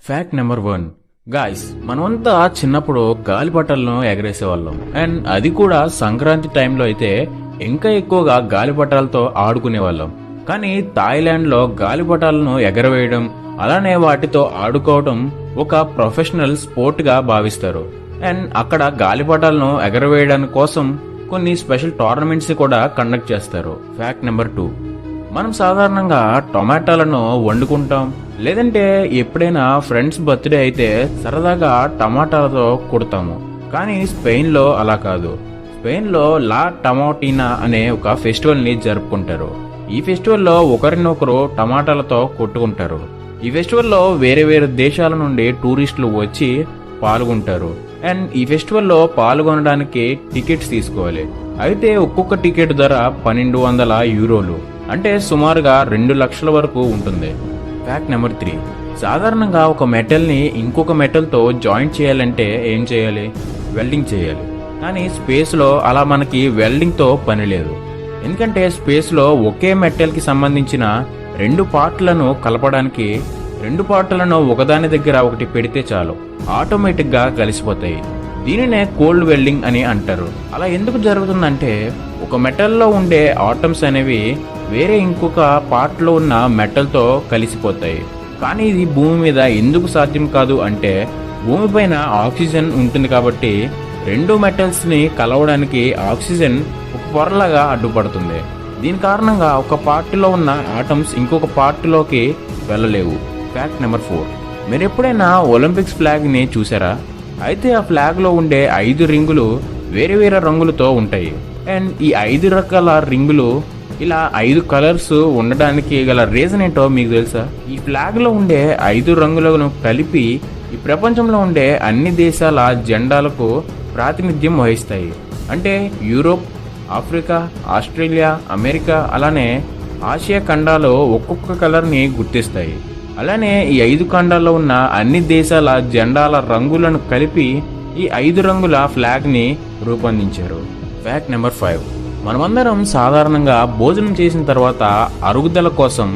Fact number 1 guys, మనమంతా చిన్నప్పుడు గాలిపటాలను ఎగరేసేవాళ్ళం. And అది కూడా సంక్రాంతి టైంలో అయితే ఇంకా ఎక్కువగా గాలిపటాలతో ఆడుకునేవాళ్ళం. కానీ థాయిలాండ్ లో గాలిపటాలను ఎగరవేయడం అలానే వాటితో ఆడుకోవడం ఒక ప్రొఫెషనల్ స్పోర్ట్ గా భావిస్తారు. అండ్ అక్కడ గాలిపటాలను ఎగరవేయడానికి కోసం కొన్ని స్పెషల్ టోర్నమెంట్స్ కూడా కండక్ట్ చేస్తారు. ఫ్యాక్ట్ నెంబర్ 2, మనం సాధారణంగా టొమాటోలను వండుకుంటాం, లేదంటే ఎప్పుడైనా ఫ్రెండ్స్ బర్త్డే అయితే సరదాగా టమాటాలతో కుడతాము. కానీ స్పెయిన్ లో అలా కాదు. స్పెయిన్ లో లా టమాటీనా అనే ఒక ఫెస్టివల్ ని జరుపుకుంటారు. ఈ ఫెస్టివల్ లో ఒకరినొకరు టమాటాలతో కొట్టుకుంటారు. ఈ ఫెస్టివల్ లో వేరే వేరే దేశాల నుండి టూరిస్టులు వచ్చి పాల్గొంటారు. అండ్ ఈ ఫెస్టివల్ లో పాల్గొనడానికి టికెట్స్ తీసుకోవాలి. అయితే ఒక్కొక్క టికెట్ ధర 1200 యూరోలు, అంటే సుమారుగా 2 లక్షల వరకు ఉంటుంది. ఫ్యాక్ట్ నెంబర్ 3, సాధారణంగా ఒక మెటల్ ని ఇంకొక మెటల్ తో జాయింట్ చేయాలంటే ఏం చేయాలి? వెల్డింగ్ చేయాలి. కానీ స్పేస్ లో అలా మనకి వెల్డింగ్ తో పని లేదు. ఎందుకంటే స్పేస్ లో ఒకే మెటల్ కి సంబంధించిన 2 పార్ట్లను కలపడానికి 2 పార్ట్లను ఒకదాని దగ్గర ఒకటి పెడితే చాలు, ఆటోమేటిక్ గా కలిసిపోతాయి. దీనినే కోల్డ్ వెల్డింగ్ అని అంటారు. అలా ఎందుకు జరుగుతుందంటే ఒక మెటల్లో ఉండే ఆటమ్స్ అనేవి వేరే ఇంకొక పార్ట్ లో ఉన్న మెటల్ తో కలిసిపోతాయి. కానీ ఇది భూమి మీద ఎందుకు సాధ్యం కాదు అంటే భూమిపైన ఆక్సిజన్ ఉంటుంది కాబట్టి 2 మెటల్స్ ని కలవడానికి ఆక్సిజన్ ఒక పొరలాగా అడ్డుపడుతుంది. దీని కారణంగా ఒక పార్ట్ లో ఉన్న ఆటమ్స్ ఇంకొక పార్ట్ లోకి వెళ్ళలేవు. ఫ్యాక్ట్ నెంబర్ 4, మీరు ఎప్పుడైనా ఒలింపిక్స్ ఫ్లాగ్ ని చూసారా? అయితే ఆ ఫ్లాగ్ లో ఉండే 5 రింగులు వేరే వేరే రంగులతో ఉంటాయి. అండ్ ఈ 5 రకాల రింగులు ఇలా 5 కలర్స్ ఉండడానికి గల రీజన్ ఏంటో మీకు తెలుసా? ఈ ఫ్లాగ్ లో ఉండే 5 రంగులను కలిపి ఈ ప్రపంచంలో ఉండే అన్ని దేశాల జెండాలకు ప్రాతినిధ్యం వహిస్తాయి. అంటే యూరోప్, ఆఫ్రికా, ఆస్ట్రేలియా, అమెరికా అలానే ఆసియా ఖండాలు ఒక్కొక్క కలర్ ని గుర్తిస్తాయి. అలానే ఈ 5 ఖండాల్లో ఉన్న అన్ని దేశాల జెండాల రంగులను కలిపి ఈ 5 రంగుల ఫ్లాగ్ ని రూపొందించారు. ఫ్యాక్ట్ నెంబర్ 5, మనమందరం సాధారణంగా భోజనం చేసిన తర్వాత అరుగుదల కోసం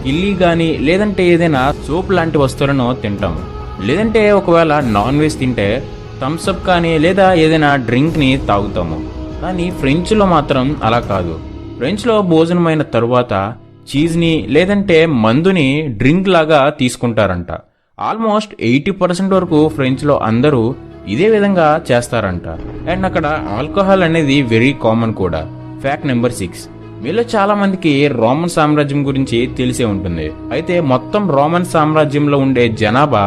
కిల్లీ గాని లేదంటే ఏదైనా సూప్ లాంటి వస్తువులను తింటాం. లేదంటే ఒకవేళ నాన్ వెజ్ తింటే థమ్స్అప్ కానీ లేదా ఏదైనా డ్రింక్ ని తాగుతాము. కానీ ఫ్రెంచ్ లో మాత్రం అలా కాదు. ఫ్రెంచ్ లో భోజనమైన తరువాత చీజ్ ని లేదంటే మందుని డ్రింక్ లాగా తీసుకుంటారంట. ఆల్మోస్ట్ 80% వరకు ఫ్రెంచ్ లో అందరూ ఇదే విధంగా చేస్తారంట. అండ్ అక్కడ ఆల్కహాల్ అనేది వెరీ కామన్ కూడా. ఫ్యాక్ట్ నెంబర్ 6, మీలో చాలా మందికి రోమన్ సామ్రాజ్యం గురించి తెలిసే ఉంటుంది. అయితే మొత్తం రోమన్ సామ్రాజ్యంలో ఉండే జనాభా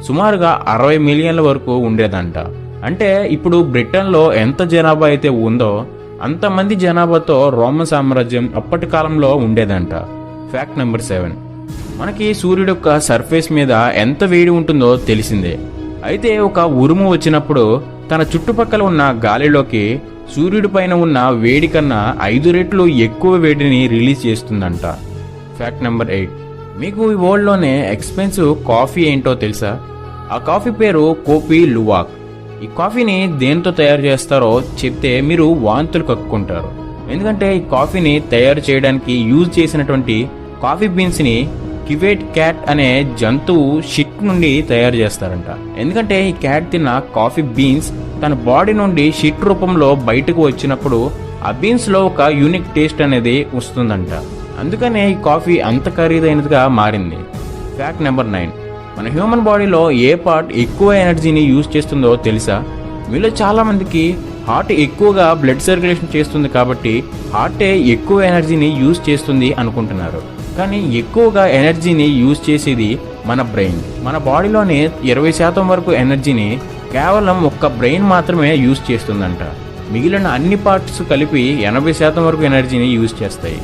సుమారుగా 60 మిలియన్ల వరకు ఉండేదంట. అంటే ఇప్పుడు బ్రిటన్ లో ఎంత జనాభా అయితే ఉందో అంతమంది జనాభాతో రోమన్ సామ్రాజ్యం అప్పటి కాలంలో ఉండేదంట. ఫ్యాక్ట్ నెంబర్ 7, మనకి సూర్యుడు యొక్క సర్ఫేస్ మీద ఎంత వేడి ఉంటుందో తెలిసిందే. అయితే ఒక ఉరుము వచ్చినప్పుడు తన చుట్టుపక్కల ఉన్న గాలిలోకి సూర్యుడి పైన ఉన్న వేడి కన్నా 5 రెట్లు ఎక్కువ వేడిని రిలీజ్ చేస్తుందంట. ఫ్యాక్ట్ నెంబర్ 8, మీకు ఈ వరల్డ్ లోనే ఎక్స్పెన్సివ్ కాఫీ ఏంటో తెలుసా? ఆ కాఫీ పేరు కోపీ లువాక్. ఈ కాఫీని దేంతో తయారు చేస్తారో చెప్తే మీరు వాంతులు కక్కుకుంటారు. ఎందుకంటే ఈ కాఫీని తయారు చేయడానికి యూజ్ చేసినటువంటి కాఫీ బీన్స్ ని కివేట్ క్యాట్ అనే జంతువు షిట్ నుండి తయారు చేస్తారంట. ఎందుకంటే ఈ క్యాట్ తిన్న కాఫీ బీన్స్ తన బాడీ నుండి షిట్ రూపంలో బయటకు వచ్చినప్పుడు ఆ బీన్స్ లో ఒక యూనిక్ టేస్ట్ అనేది వస్తుందంట. అందుకనే ఈ కాఫీ అంత ఖరీదైనదిగా మారింది. ఫ్యాక్ట్ నెంబర్ 9, మన హ్యూమన్ బాడీలో ఏ పార్ట్ ఎక్కువ ఎనర్జీని యూజ్ చేస్తుందో తెలుసా? మీలో చాలా మందికి హార్ట్ ఎక్కువగా బ్లడ్ సర్క్యులేషన్ చేస్తుంది కాబట్టి హార్టే ఎక్కువ ఎనర్జీని యూజ్ చేస్తుంది అనుకుంటున్నారు. కానీ ఎక్కువగా ఎనర్జీని యూజ్ చేసేది మన బ్రెయిన్. మన బాడీలోనే 20% వరకు ఎనర్జీని కేవలం ఒక్క బ్రెయిన్ మాత్రమే యూజ్ చేస్తుందంట. మిగిలిన అన్ని పార్ట్స్ కలిపి 80% వరకు ఎనర్జీని యూజ్ చేస్తాయి.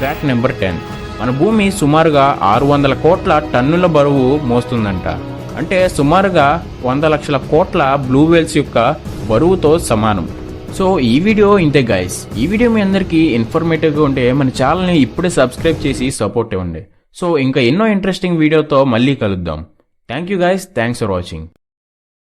ఫ్యాక్ట్ నెంబర్ 10, మన భూమి సుమారుగా 600 కోట్ల టన్నుల బరువు మోస్తుందంట. అంటే సుమారుగా 100 లక్షల కోట్ల బ్లూ వేల్స్ యొక్క బరువుతో సమానం. సో ఈ వీడియో ఇంతే గైస్. ఈ వీడియో మీ అందరికీ ఇన్ఫర్మేటివ్గా ఉంటే మన ఛానల్ని ఇప్పుడే సబ్స్క్రైబ్ చేసి సపోర్ట్ ఇవ్వండి. సో ఇంకా ఎన్నో ఇంట్రెస్టింగ్ వీడియోతో మళ్ళీ కలుద్దాం. Thank you guys, thanks for watching.